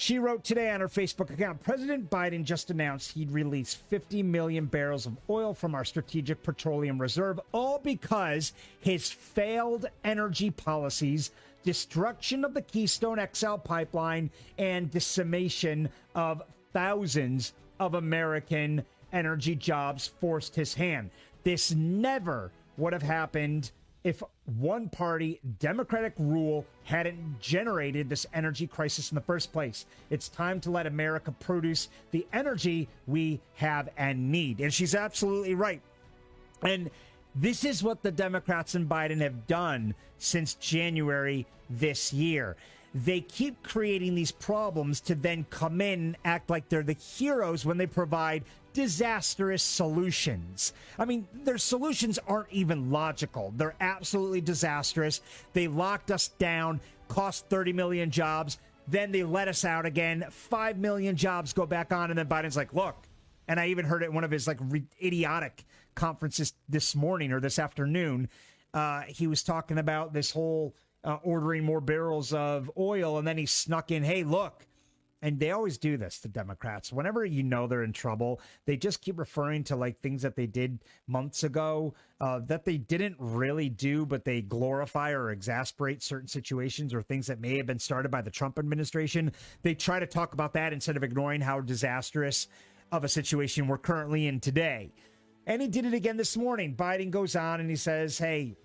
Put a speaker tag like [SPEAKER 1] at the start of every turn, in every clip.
[SPEAKER 1] She wrote today on her Facebook account, President Biden just announced he'd release 50 million barrels of oil from our strategic petroleum reserve, all because his failed energy policies, destruction of the Keystone XL pipeline, and decimation of thousands of American energy jobs forced his hand. This never would have happened if one party Democratic rule hadn't generated this energy crisis in the first place. It's time to let America produce the energy we have and need. And she's absolutely right. And this is what the Democrats and Biden have done since January this year. They keep creating these problems to then come in and act like they're the heroes when they provide disastrous solutions. I mean, their solutions aren't even logical. They're absolutely disastrous. They locked us down, cost 30 million jobs. Then they let us out again. 5 million jobs go back on. And then Biden's like, look, and I even heard it in one of his idiotic conferences this morning or this afternoon. He was talking about this whole ordering more barrels of oil. And then he snuck in, hey, look. And they always do this, the Democrats. Whenever you know they're in trouble, they just keep referring to like things that they did months ago that they didn't really do, but they glorify or exasperate certain situations or things that may have been started by the Trump administration. They try to talk about that instead of ignoring how disastrous of a situation we're currently in today. And he did it again this morning. Biden goes on and he says, hey,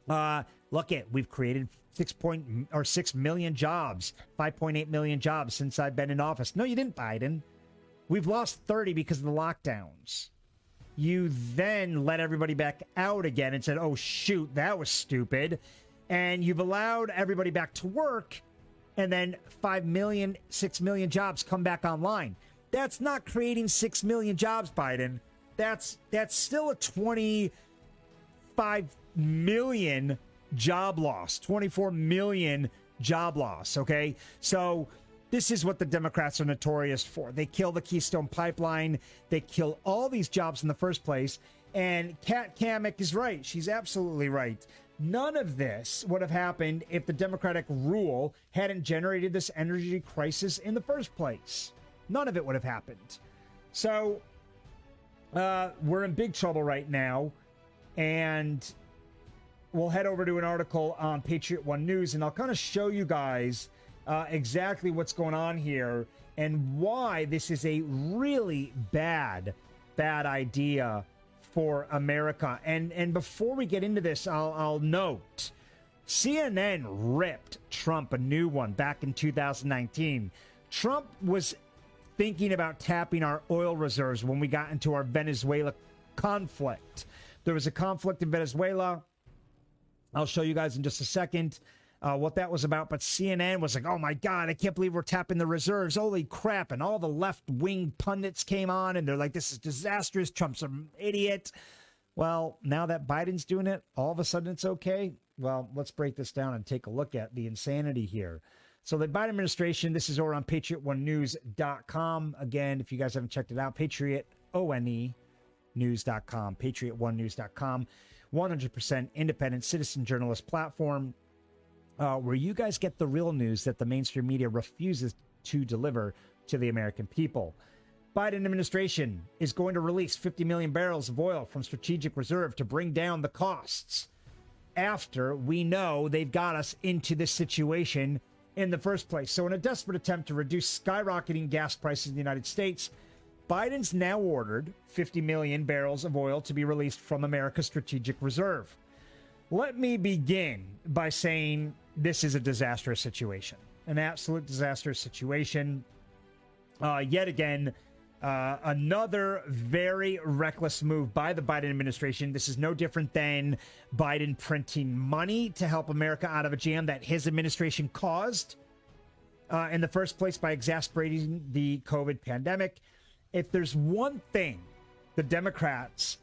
[SPEAKER 1] look we've created 6 million jobs, 5.8 million jobs since I've been in office. No, you didn't, Biden. We've lost 30 because of the lockdowns. You then let everybody back out again and said, oh, shoot, that was stupid. And you've allowed everybody back to work. And then 6 million jobs come back online. That's not creating 6 million jobs, Biden. That's still a 25 million job loss, 24 million job loss. Okay. So this is what the Democrats are notorious for. They kill the Keystone pipeline. They kill all these jobs in the first place. And Cammack is right. She's absolutely right. None of this would have happened if the Democratic rule hadn't generated this energy crisis in the first place. None of it would have happened. So we're in big trouble right now. And we'll head over to an article on Patriot One News, and I'll kind of show you guys exactly what's going on here and why this is a really bad idea for America. And before we get into this, I'll note, CNN ripped Trump a new one back in 2019. Trump was thinking about tapping our oil reserves when we got into our Venezuela conflict. There was a conflict in Venezuela. I'll show you guys in just a second what that was about. But CNN was like, oh, my God, I can't believe we're tapping the reserves. Holy crap. And all the left-wing pundits came on, and they're like, this is disastrous. Trump's an idiot. Well, now that Biden's doing it, all of a sudden it's okay. Well, let's break this down and take a look at the insanity here. So the Biden administration, this is over on patriotonenews.com. Again, if you guys haven't checked it out, patriotonenews.com, patriotonenews.com. 100% independent citizen journalist platform where you guys get the real news that the mainstream media refuses to deliver to the American people. Biden administration is going to release 50 million barrels of oil from strategic reserve to bring down the costs after we know they've got us into this situation in the first place. So in a desperate attempt to reduce skyrocketing gas prices in the United States, Biden's now ordered 50 million barrels of oil to be released from America's strategic reserve. Let me begin by saying this is a disastrous situation, an absolute disastrous situation. Yet again, another very reckless move by the Biden administration. This is no different than Biden printing money to help America out of a jam that his administration caused in the first place by exacerbating the COVID pandemic. If there's one thing the Democrats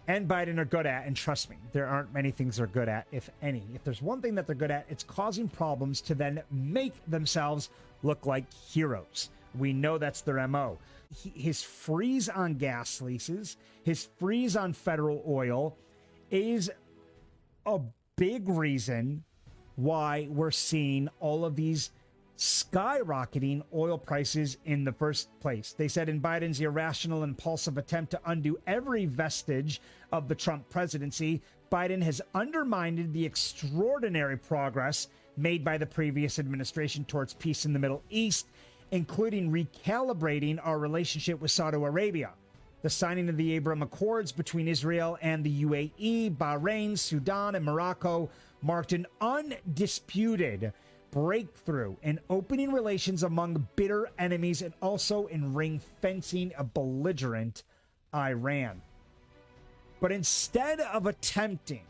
[SPEAKER 1] and Biden are good at, and trust me, there aren't many things they're good at, if any. If there's one thing that they're good at, it's causing problems to then make themselves look like heroes. We know that's their MO. His freeze on gas leases, his freeze on federal oil is a big reason why we're seeing all of these skyrocketing oil prices in the first place. They said in Biden's irrational, impulsive attempt to undo every vestige of the Trump presidency, Biden has undermined the extraordinary progress made by the previous administration towards peace in the Middle East, including recalibrating our relationship with Saudi Arabia. The signing of the Abraham Accords between Israel and the UAE, Bahrain, Sudan, and Morocco marked an undisputed breakthrough in opening relations among bitter enemies and also in ring-fencing a belligerent Iran. But instead of attempting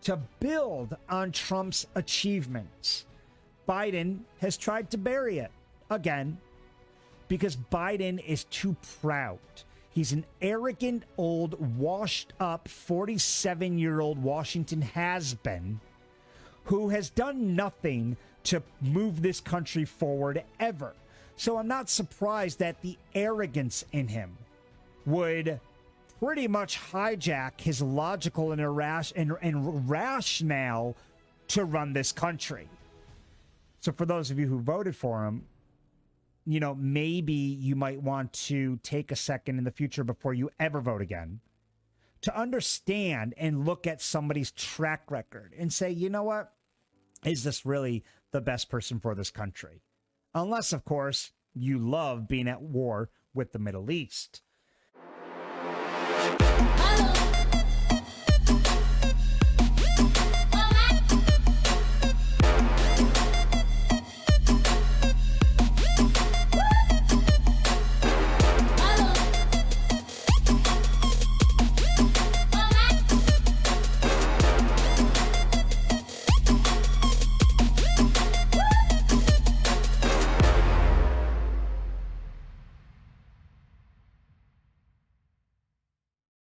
[SPEAKER 1] to build on Trump's achievements, Biden has tried to bury it again because Biden is too proud. He's an arrogant, old, washed-up 47-year-old Washington has-been who has done nothing to move this country forward ever. So I'm not surprised that the arrogance in him would pretty much hijack his logical and rationale to run this country. So for those of you who voted for him, you know, maybe you might want to take a second in the future before you ever vote again to understand and look at somebody's track record and say, you know what? Is this really the best person for this country? Unless, of course, you love being at war with the Middle East.